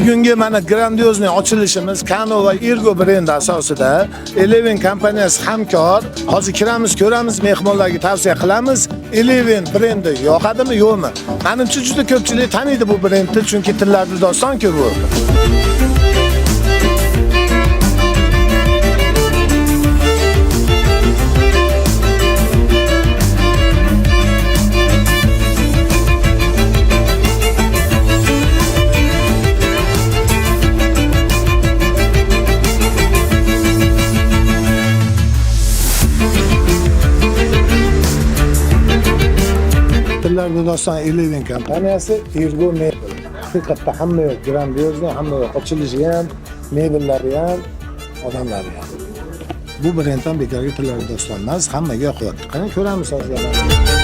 Bugungi mana grandiozniy ochilishimiz Kano va Ergo brendi asosida Eleven kompaniyasi hamkor. Hozir kiramiz, ko'ramiz, mehmonlarga tavsiya qilamiz. Eleven brendi yoqadimi, yo'qmi? Menimcha juda ko'pchilik taniydi bu brendni, chunki tillarda doston-ku bu. Tillarda doston Eleven kompaniyasi Ergo mebel. Haqiqatda hamma yoq grandiozni, hamma yoq ochilishi ham, mebellari ham, odamlari ham. Bu brenddan bekorga tillarda doston emas, hammaga yoqyapti. Qani ko'ramiz hozir.